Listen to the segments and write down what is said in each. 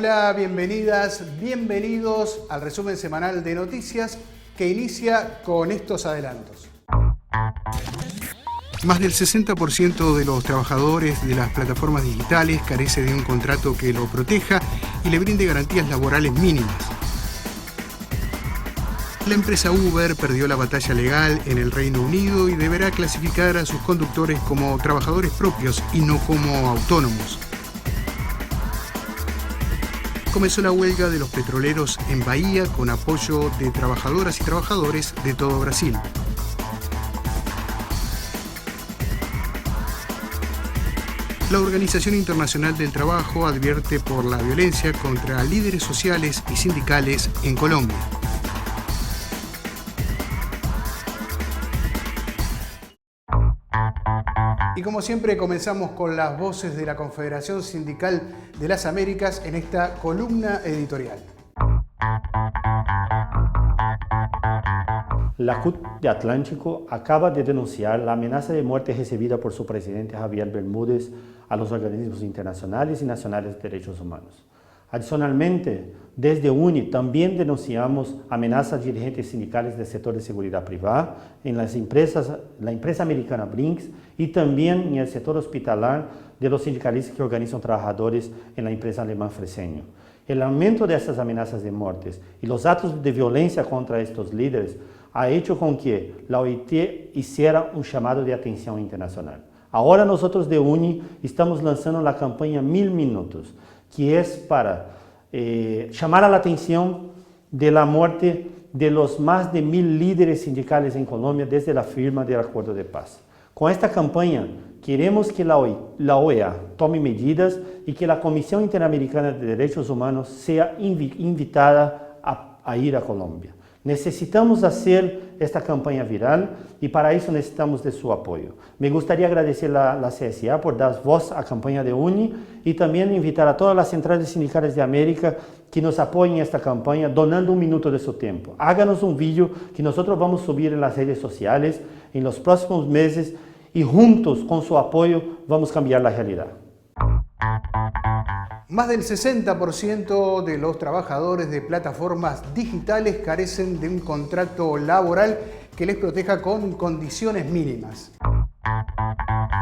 Hola, bienvenidas, bienvenidos al resumen semanal de noticias que inicia con estos adelantos. Más del 60% de los trabajadores de las plataformas digitales carece de un contrato que lo proteja y le brinde garantías laborales mínimas. La empresa Uber perdió la batalla legal en el Reino Unido y deberá clasificar a sus conductores como trabajadores propios y no como autónomos. Comenzó la huelga de los petroleros en Bahía con apoyo de trabajadoras y trabajadores de todo Brasil. La Organización Internacional del Trabajo advierte por la violencia contra líderes sociales y sindicales en Colombia. Y como siempre comenzamos con las voces de la Confederación Sindical de las Américas en esta columna editorial. La CUT de Atlántico acaba de denunciar la amenaza de muerte recibida por su presidente Javier Bermúdez a los organismos internacionales y nacionales de derechos humanos. Adicionalmente, desde UNI también denunciamos amenazas a dirigentes sindicales del sector de seguridad privada, en la empresa americana Brinks y también en el sector hospitalar de los sindicalistas que organizan trabajadores en la empresa alemana Fresenius. El aumento de estas amenazas de muertes y los actos de violencia contra estos líderes ha hecho con que la OIT hiciera un llamado de atención internacional. Ahora nosotros de UNI estamos lanzando la campaña 1000 minutos, que es para llamar a la atención de la muerte de los más de 1000 líderes sindicales en Colombia desde la firma del acuerdo de paz. Con esta campaña queremos que la OEA tome medidas y que la Comisión Interamericana de Derechos Humanos sea invitada a ir a Colombia. Necesitamos hacer esta campaña viral y para eso necesitamos de su apoyo. Me gustaría agradecer a la CSA por dar voz a la campaña de UNI y también invitar a todas las centrales sindicales de América que nos apoyen en esta campaña donando un minuto de su tiempo. Háganos un vídeo que nosotros vamos a subir en las redes sociales en los próximos meses y juntos con su apoyo vamos a cambiar la realidad. Más del 60% de los trabajadores de plataformas digitales carecen de un contrato laboral que les proteja con condiciones mínimas.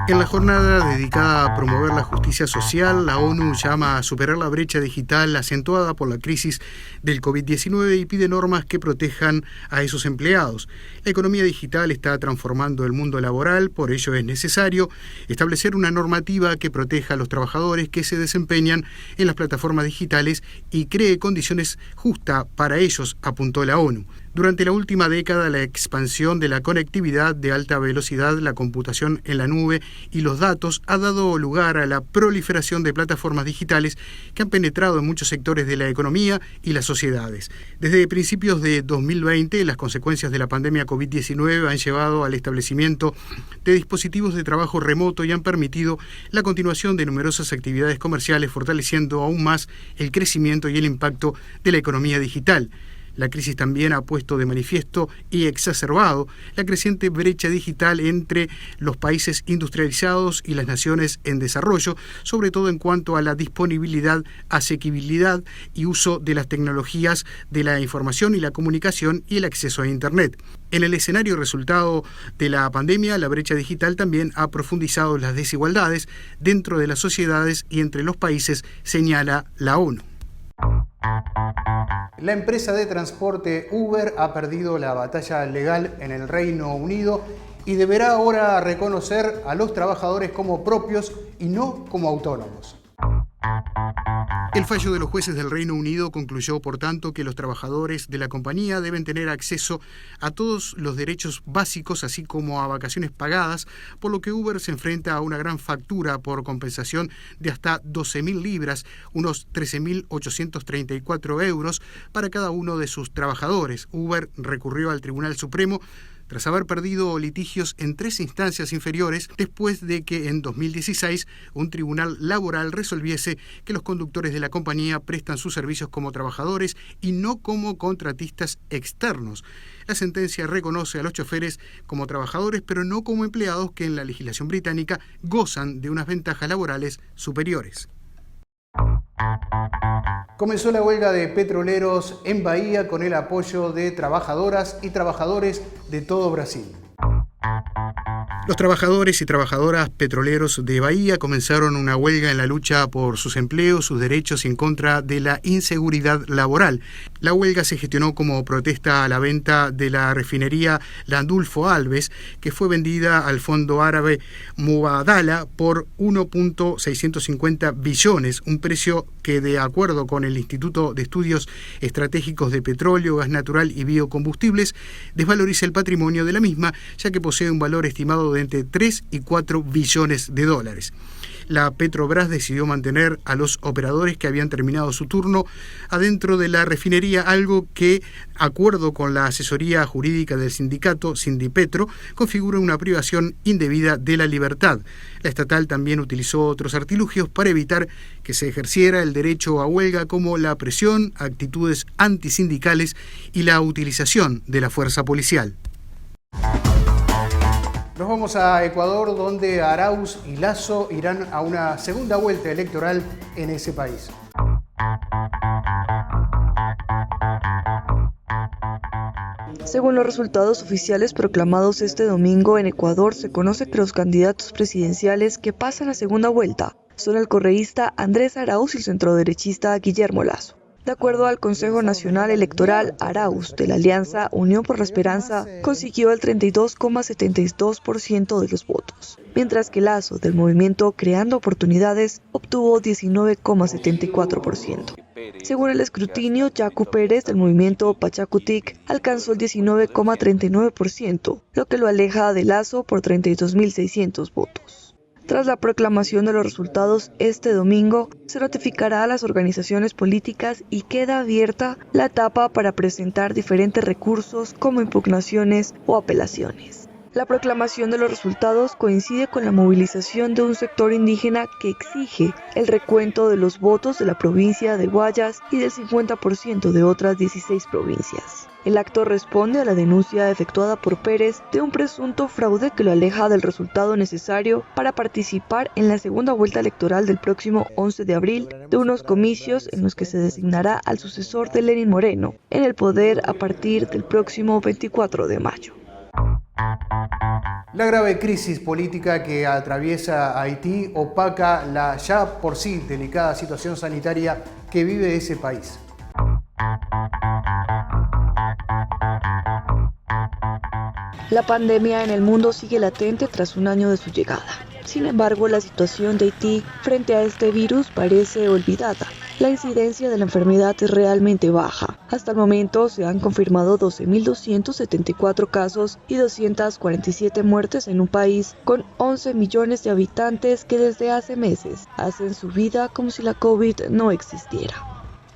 En la jornada dedicada a promover la justicia social, la ONU llama a superar la brecha digital acentuada por la crisis del COVID-19 y pide normas que protejan a esos empleados. La economía digital está transformando el mundo laboral, por ello es necesario establecer una normativa que proteja a los trabajadores que se desempeñan en las plataformas digitales y cree condiciones justas para ellos, apuntó la ONU. Durante la última década, la expansión de la conectividad de alta velocidad, la computación en la nube y los datos ha dado lugar a la proliferación de plataformas digitales que han penetrado en muchos sectores de la economía y las sociedades. Desde principios de 2020, las consecuencias de la pandemia COVID-19 han llevado al establecimiento de dispositivos de trabajo remoto y han permitido la continuación de numerosas actividades comerciales, fortaleciendo aún más el crecimiento y el impacto de la economía digital. La crisis también ha puesto de manifiesto y exacerbado la creciente brecha digital entre los países industrializados y las naciones en desarrollo, sobre todo en cuanto a la disponibilidad, asequibilidad y uso de las tecnologías de la información y la comunicación y el acceso a Internet. En el escenario resultado de la pandemia, la brecha digital también ha profundizado las desigualdades dentro de las sociedades y entre los países, señala la ONU. La empresa de transporte Uber ha perdido la batalla legal en el Reino Unido y deberá ahora reconocer a los trabajadores como propios y no como autónomos. El fallo de los jueces del Reino Unido concluyó, por tanto, que los trabajadores de la compañía deben tener acceso a todos los derechos básicos, así como a vacaciones pagadas, por lo que Uber se enfrenta a una gran factura por compensación de hasta 12.000 libras, unos 13.834 euros, para cada uno de sus trabajadores. Uber recurrió al Tribunal Supremo tras haber perdido litigios en 3 instancias inferiores después de que en 2016 un tribunal laboral resolviese que los conductores de la compañía prestan sus servicios como trabajadores y no como contratistas externos. La sentencia reconoce a los choferes como trabajadores, pero no como empleados que en la legislación británica gozan de unas ventajas laborales superiores. Comenzó la huelga de petroleros en Bahía con el apoyo de trabajadoras y trabajadores de todo Brasil. Los trabajadores y trabajadoras petroleros de Bahía comenzaron una huelga en la lucha por sus empleos, sus derechos y en contra de la inseguridad laboral. La huelga se gestionó como protesta a la venta de la refinería Landulfo Alves, que fue vendida al fondo árabe Mubadala por 1.650 billones, un precio que, de acuerdo con el Instituto de Estudios Estratégicos de Petróleo, Gas Natural y Biocombustibles, desvaloriza el patrimonio de la misma, ya que posee un valor estimado de entre 3 y 4 billones de dólares. La Petrobras decidió mantener a los operadores que habían terminado su turno adentro de la refinería, algo que, acuerdo con la asesoría jurídica del sindicato Sindipetro, configura una privación indebida de la libertad. La estatal también utilizó otros artilugios para evitar que se ejerciera el derecho a huelga, como la presión, actitudes antisindicales y la utilización de la fuerza policial. Nos vamos a Ecuador, donde Arauz y Lasso irán a una segunda vuelta electoral en ese país. Según los resultados oficiales proclamados este domingo en Ecuador, se conoce que los candidatos presidenciales que pasan a segunda vuelta son el correísta Andrés Arauz y el centroderechista Guillermo Lasso. De acuerdo al Consejo Nacional Electoral, Arauz, de la Alianza Unión por la Esperanza, consiguió el 32,72% de los votos, mientras que Lasso, del movimiento Creando Oportunidades, obtuvo 19,74%. Según el escrutinio, Yacu Pérez, del movimiento Pachacutic, alcanzó el 19,39%, lo que lo aleja de Lasso por 32.600 votos. Tras la proclamación de los resultados este domingo, se notificará a las organizaciones políticas y queda abierta la etapa para presentar diferentes recursos como impugnaciones o apelaciones. La proclamación de los resultados coincide con la movilización de un sector indígena que exige el recuento de los votos de la provincia de Guayas y del 50% de otras 16 provincias. El acto responde a la denuncia efectuada por Pérez de un presunto fraude que lo aleja del resultado necesario para participar en la segunda vuelta electoral del próximo 11 de abril, de unos comicios en los que se designará al sucesor de Lenín Moreno en el poder a partir del próximo 24 de mayo. La grave crisis política que atraviesa Haití opaca la ya por sí delicada situación sanitaria que vive ese país. La pandemia en el mundo sigue latente tras un año de su llegada. Sin embargo, la situación de Haití frente a este virus parece olvidada. La incidencia de la enfermedad es realmente baja. Hasta el momento se han confirmado 12.274 casos y 247 muertes en un país con 11 millones de habitantes que desde hace meses hacen su vida como si la COVID no existiera.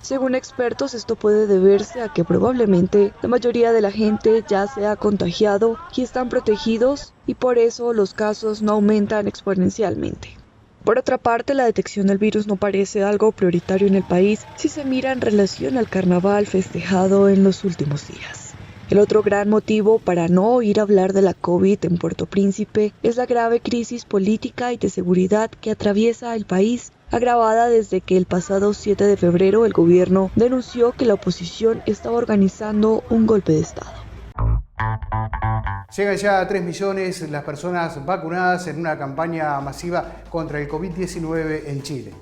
Según expertos, esto puede deberse a que probablemente la mayoría de la gente ya se ha contagiado y están protegidos y por eso los casos no aumentan exponencialmente. Por otra parte, la detección del virus no parece algo prioritario en el país si se mira en relación al carnaval festejado en los últimos días. El otro gran motivo para no oír hablar de la COVID en Puerto Príncipe es la grave crisis política y de seguridad que atraviesa el país, agravada desde que el pasado 7 de febrero el gobierno denunció que la oposición estaba organizando un golpe de Estado. Llegan ya a 3 millones las personas vacunadas en una campaña masiva contra el COVID-19 en Chile.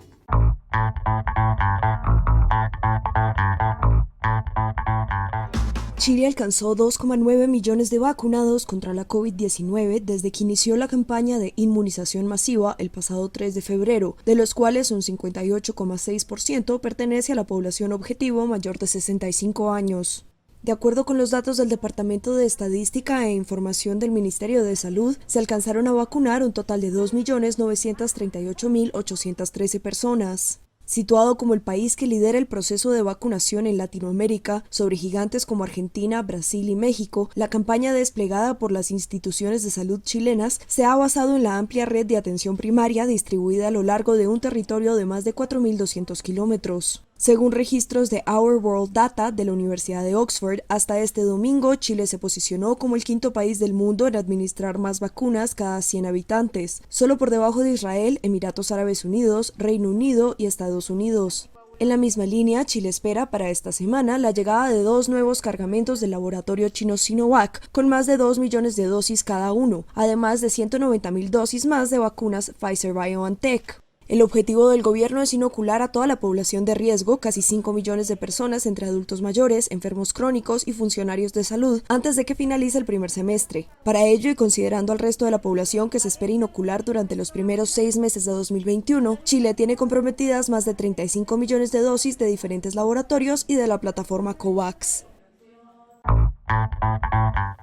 Chile alcanzó 2,9 millones de vacunados contra la COVID-19 desde que inició la campaña de inmunización masiva el pasado 3 de febrero, de los cuales un 58,6% pertenece a la población objetivo mayor de 65 años. De acuerdo con los datos del Departamento de Estadística e Información del Ministerio de Salud, se alcanzaron a vacunar un total de 2.938.813 personas. Situado como el país que lidera el proceso de vacunación en Latinoamérica, sobre gigantes como Argentina, Brasil y México, la campaña desplegada por las instituciones de salud chilenas se ha basado en la amplia red de atención primaria distribuida a lo largo de un territorio de más de 4.200 kilómetros. Según registros de Our World Data de la Universidad de Oxford, hasta este domingo Chile se posicionó como el quinto país del mundo en administrar más vacunas cada 100 habitantes, solo por debajo de Israel, Emiratos Árabes Unidos, Reino Unido y Estados Unidos. En la misma línea, Chile espera para esta semana la llegada de 2 nuevos cargamentos del laboratorio chino Sinovac, con más de 2 millones de dosis cada uno, además de 190.000 dosis más de vacunas Pfizer-BioNTech. El objetivo del gobierno es inocular a toda la población de riesgo, casi 5 millones de personas entre adultos mayores, enfermos crónicos y funcionarios de salud, antes de que finalice el primer semestre. Para ello, y considerando al resto de la población que se espera inocular durante los primeros 6 meses de 2021, Chile tiene comprometidas más de 35 millones de dosis de diferentes laboratorios y de la plataforma COVAX.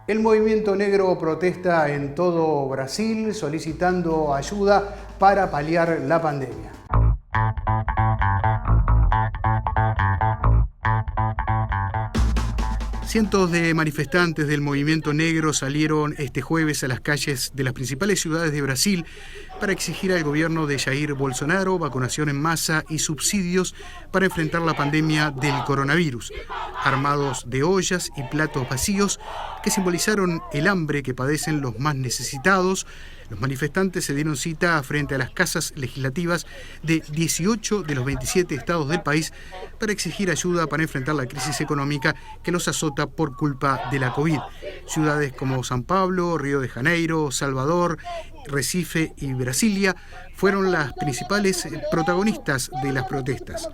El movimiento negro protesta en todo Brasil solicitando ayuda para paliar la pandemia. Cientos de manifestantes del movimiento negro salieron este jueves a las calles de las principales ciudades de Brasil para exigir al gobierno de Jair Bolsonaro vacunación en masa y subsidios para enfrentar la pandemia del coronavirus, armados de ollas y platos vacíos que simbolizaron el hambre que padecen los más necesitados. Los manifestantes se dieron cita frente a las casas legislativas de 18 de los 27 estados del país para exigir ayuda para enfrentar la crisis económica que los azota por culpa de la COVID. Ciudades como San Pablo, Río de Janeiro, Salvador, Recife y Brasilia fueron las principales protagonistas de las protestas.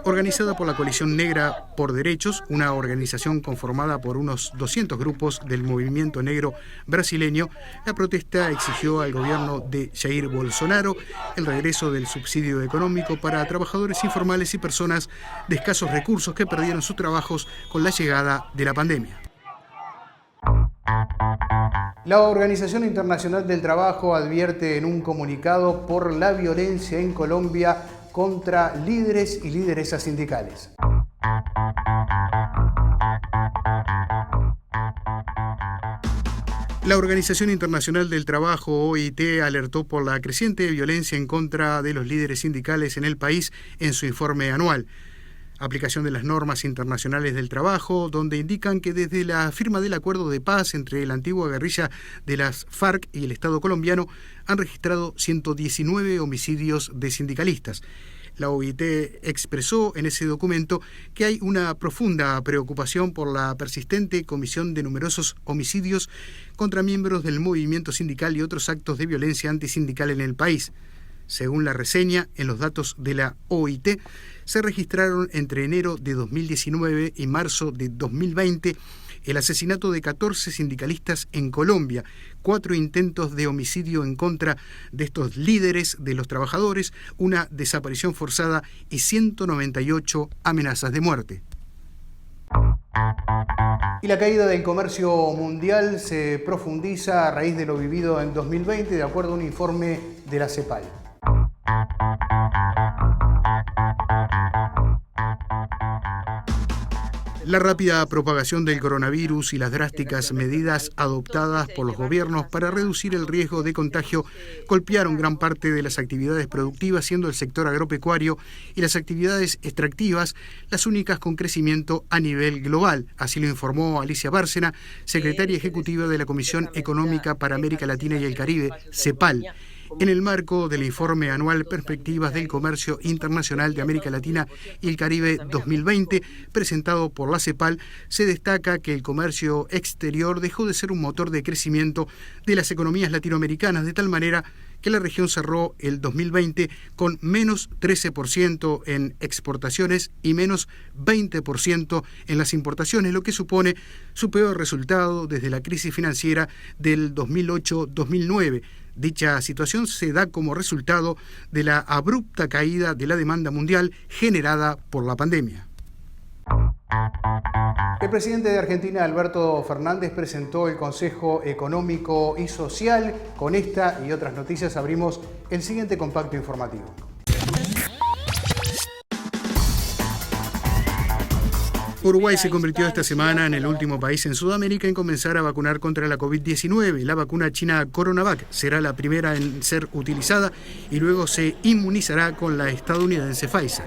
Organizada por la Coalición Negra por Derechos, una organización conformada por unos 200 grupos del movimiento negro brasileño, la protesta exigió al gobierno de Jair Bolsonaro el regreso del subsidio económico para trabajadores informales y personas de escasos recursos que perdieron sus trabajos con la llegada de la pandemia. La Organización Internacional del Trabajo advierte en un comunicado por la violencia en Colombia contra líderes y lideresas sindicales. La Organización Internacional del Trabajo, OIT, alertó por la creciente violencia en contra de los líderes sindicales en el país en su informe anual. Aplicación de las normas internacionales del trabajo, donde indican que desde la firma del acuerdo de paz entre la antigua guerrilla de las FARC y el Estado colombiano han registrado 119 homicidios de sindicalistas. La OIT expresó en ese documento que hay una profunda preocupación por la persistente comisión de numerosos homicidios contra miembros del movimiento sindical y otros actos de violencia antisindical en el país. Según la reseña, en los datos de la OIT, se registraron entre enero de 2019 y marzo de 2020 el asesinato de 14 sindicalistas en Colombia, 4 intentos de homicidio en contra de estos líderes de los trabajadores, una desaparición forzada y 198 amenazas de muerte. Y la caída del comercio mundial se profundiza a raíz de lo vivido en 2020, de acuerdo a un informe de la CEPAL. La rápida propagación del coronavirus y las drásticas medidas adoptadas por los gobiernos para reducir el riesgo de contagio golpearon gran parte de las actividades productivas, siendo el sector agropecuario y las actividades extractivas las únicas con crecimiento a nivel global. Así lo informó Alicia Bárcena, secretaria ejecutiva de la Comisión Económica para América Latina y el Caribe, CEPAL. En el marco del informe anual Perspectivas del Comercio Internacional de América Latina y el Caribe 2020, presentado por la CEPAL, se destaca que el comercio exterior dejó de ser un motor de crecimiento de las economías latinoamericanas, de tal manera que la región cerró el 2020 con menos 13% en exportaciones y menos 20% en las importaciones, lo que supone su peor resultado desde la crisis financiera del 2008-2009. Dicha situación se da como resultado de la abrupta caída de la demanda mundial generada por la pandemia. El presidente de Argentina, Alberto Fernández, presentó el Consejo Económico y Social. Con esta y otras noticias abrimos el siguiente compacto informativo. Uruguay se convirtió esta semana en el último país en Sudamérica en comenzar a vacunar contra la COVID-19. La vacuna china Coronavac será la primera en ser utilizada y luego se inmunizará con la estadounidense Pfizer.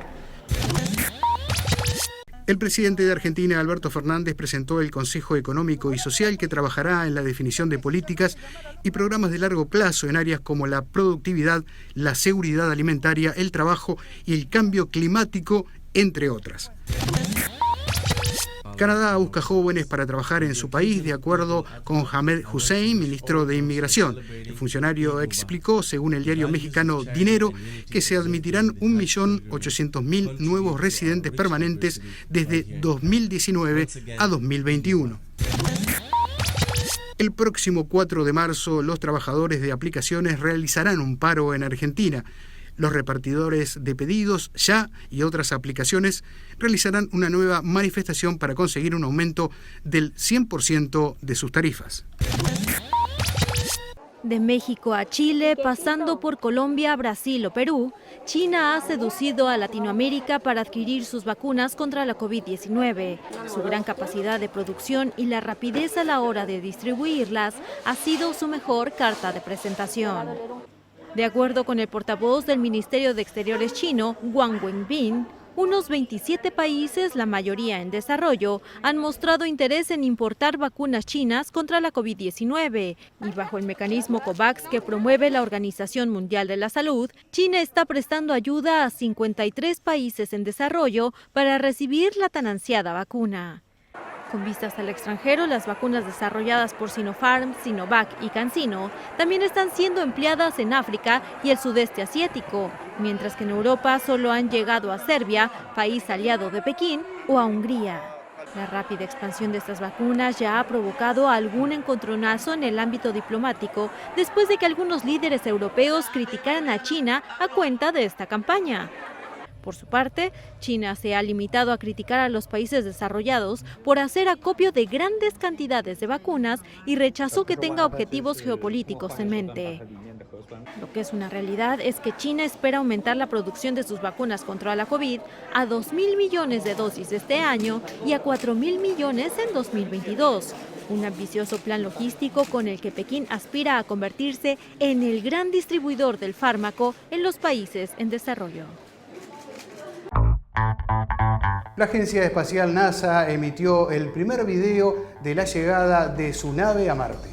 El presidente de Argentina, Alberto Fernández, presentó el Consejo Económico y Social que trabajará en la definición de políticas y programas de largo plazo en áreas como la productividad, la seguridad alimentaria, el trabajo y el cambio climático, entre otras. Canadá busca jóvenes para trabajar en su país, de acuerdo con Hamed Hussein, ministro de Inmigración. El funcionario explicó, según el diario mexicano Dinero, que se admitirán 1.800.000 nuevos residentes permanentes desde 2019 a 2021. El próximo 4 de marzo, los trabajadores de aplicaciones realizarán un paro en Argentina. Los repartidores de pedidos Ya y otras aplicaciones realizarán una nueva manifestación para conseguir un aumento del 100% de sus tarifas. De México a Chile, pasando por Colombia, Brasil o Perú, China ha seducido a Latinoamérica para adquirir sus vacunas contra la COVID-19. Su gran capacidad de producción y la rapidez a la hora de distribuirlas ha sido su mejor carta de presentación. De acuerdo con el portavoz del Ministerio de Exteriores chino, Wang Wenbin, unos 27 países, la mayoría en desarrollo, han mostrado interés en importar vacunas chinas contra la COVID-19 y bajo el mecanismo COVAX que promueve la Organización Mundial de la Salud, China está prestando ayuda a 53 países en desarrollo para recibir la tan ansiada vacuna. Con vistas al extranjero, las vacunas desarrolladas por Sinopharm, Sinovac y CanSino también están siendo empleadas en África y el sudeste asiático, mientras que en Europa solo han llegado a Serbia, país aliado de Pekín, o a Hungría. La rápida expansión de estas vacunas ya ha provocado algún encontronazo en el ámbito diplomático después de que algunos líderes europeos criticaran a China a cuenta de esta campaña. Por su parte, China se ha limitado a criticar a los países desarrollados por hacer acopio de grandes cantidades de vacunas y rechazó que tenga objetivos geopolíticos en mente. Lo que es una realidad es que China espera aumentar la producción de sus vacunas contra la COVID a 2.000 millones de dosis este año y a 4.000 millones en 2022. Un ambicioso plan logístico con el que Pekín aspira a convertirse en el gran distribuidor del fármaco en los países en desarrollo. La agencia espacial NASA emitió el primer video de la llegada de su nave a Marte.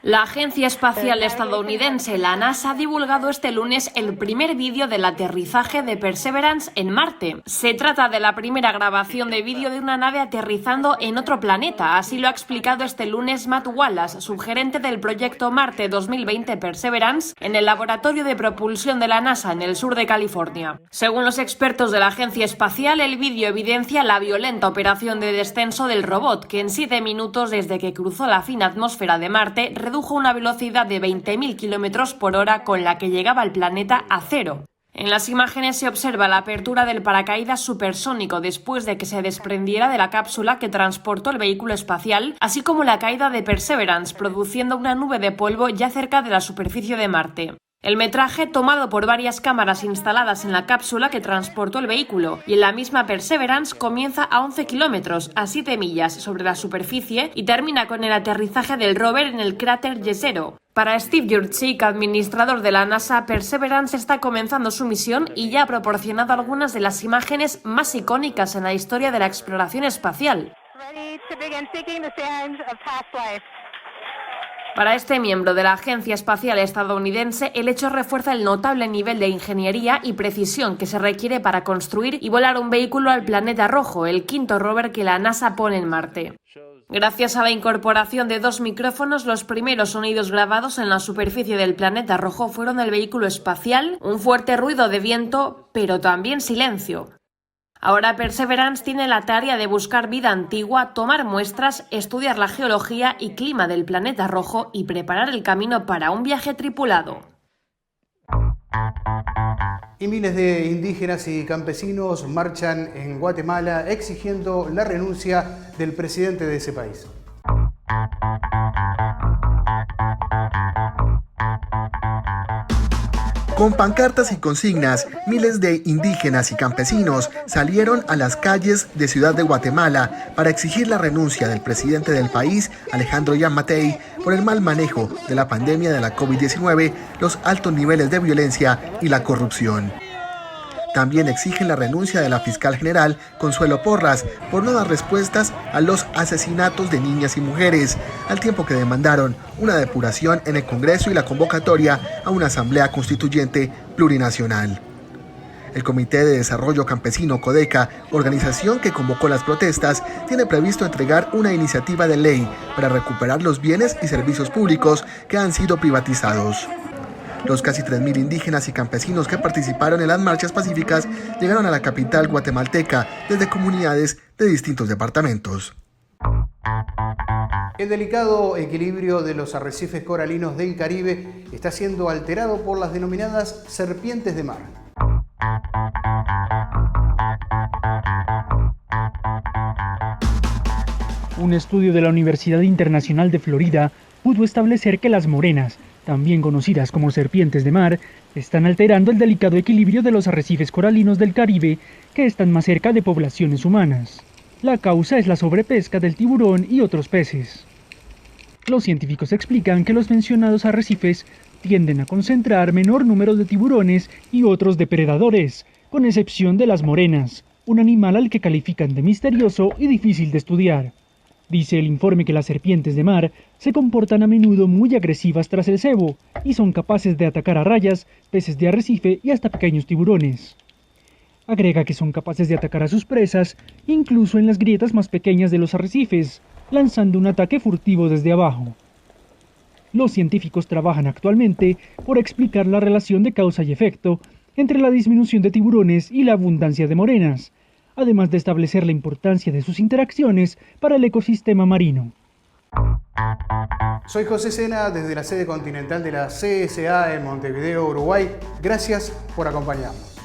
La agencia espacial estadounidense, la NASA, ha divulgado este lunes el primer vídeo del aterrizaje de Perseverance en Marte. Se trata de la primera grabación de vídeo de una nave aterrizando en otro planeta. Así lo ha explicado este lunes Matt Wallace, subgerente del proyecto Marte 2020 Perseverance, en el laboratorio de propulsión de la NASA en el sur de California. Según los expertos de la agencia espacial, el vídeo evidencia la violenta operación de descenso del robot, que en 7 minutos desde que cruzó la fina atmósfera de Marte redujo una velocidad de 20.000 km por hora con la que llegaba al planeta a cero. En las imágenes se observa la apertura del paracaídas supersónico después de que se desprendiera de la cápsula que transportó el vehículo espacial, así como la caída de Perseverance, produciendo una nube de polvo ya cerca de la superficie de Marte. El metraje, tomado por varias cámaras instaladas en la cápsula que transportó el vehículo y en la misma Perseverance, comienza a 11 kilómetros, a 7 millas sobre la superficie y termina con el aterrizaje del rover en el cráter Jezero. Para Steve Jurczyk, administrador de la NASA, Perseverance está comenzando su misión y ya ha proporcionado algunas de las imágenes más icónicas en la historia de la exploración espacial. Para este miembro de la Agencia Espacial Estadounidense, el hecho refuerza el notable nivel de ingeniería y precisión que se requiere para construir y volar un vehículo al planeta rojo, el quinto rover que la NASA pone en Marte. Gracias a la incorporación de 2 micrófonos, los primeros sonidos grabados en la superficie del planeta rojo fueron del vehículo espacial, un fuerte ruido de viento, pero también silencio. Ahora Perseverance tiene la tarea de buscar vida antigua, tomar muestras, estudiar la geología y clima del planeta rojo y preparar el camino para un viaje tripulado. Y miles de indígenas y campesinos marchan en Guatemala exigiendo la renuncia del presidente de ese país. Con pancartas y consignas, miles de indígenas y campesinos salieron a las calles de Ciudad de Guatemala para exigir la renuncia del presidente del país, Alejandro Yamatei, por el mal manejo de la pandemia de la COVID-19, los altos niveles de violencia y la corrupción. También exigen la renuncia de la fiscal general, Consuelo Porras, por no dar respuestas a los asesinatos de niñas y mujeres, al tiempo que demandaron una depuración en el Congreso y la convocatoria a una asamblea constituyente plurinacional. El Comité de Desarrollo Campesino CODECA, organización que convocó las protestas, tiene previsto entregar una iniciativa de ley para recuperar los bienes y servicios públicos que han sido privatizados. Los casi 3.000 indígenas y campesinos que participaron en las marchas pacíficas llegaron a la capital guatemalteca desde comunidades de distintos departamentos. El delicado equilibrio de los arrecifes coralinos del Caribe está siendo alterado por las denominadas serpientes de mar. Un estudio de la Universidad Internacional de Florida pudo establecer que las morenas, también conocidas como serpientes de mar, están alterando el delicado equilibrio de los arrecifes coralinos del Caribe, que están más cerca de poblaciones humanas. La causa es la sobrepesca del tiburón y otros peces. Los científicos explican que los mencionados arrecifes tienden a concentrar menor número de tiburones y otros depredadores, con excepción de las morenas, un animal al que califican de misterioso y difícil de estudiar. Dice el informe que las serpientes de mar se comportan a menudo muy agresivas tras el cebo y son capaces de atacar a rayas, peces de arrecife y hasta pequeños tiburones. Agrega que son capaces de atacar a sus presas incluso en las grietas más pequeñas de los arrecifes, lanzando un ataque furtivo desde abajo. Los científicos trabajan actualmente por explicar la relación de causa y efecto entre la disminución de tiburones y la abundancia de morenas, además de establecer la importancia de sus interacciones para el ecosistema marino. Soy José Sena desde la sede continental de la CSA en Montevideo, Uruguay. Gracias por acompañarnos.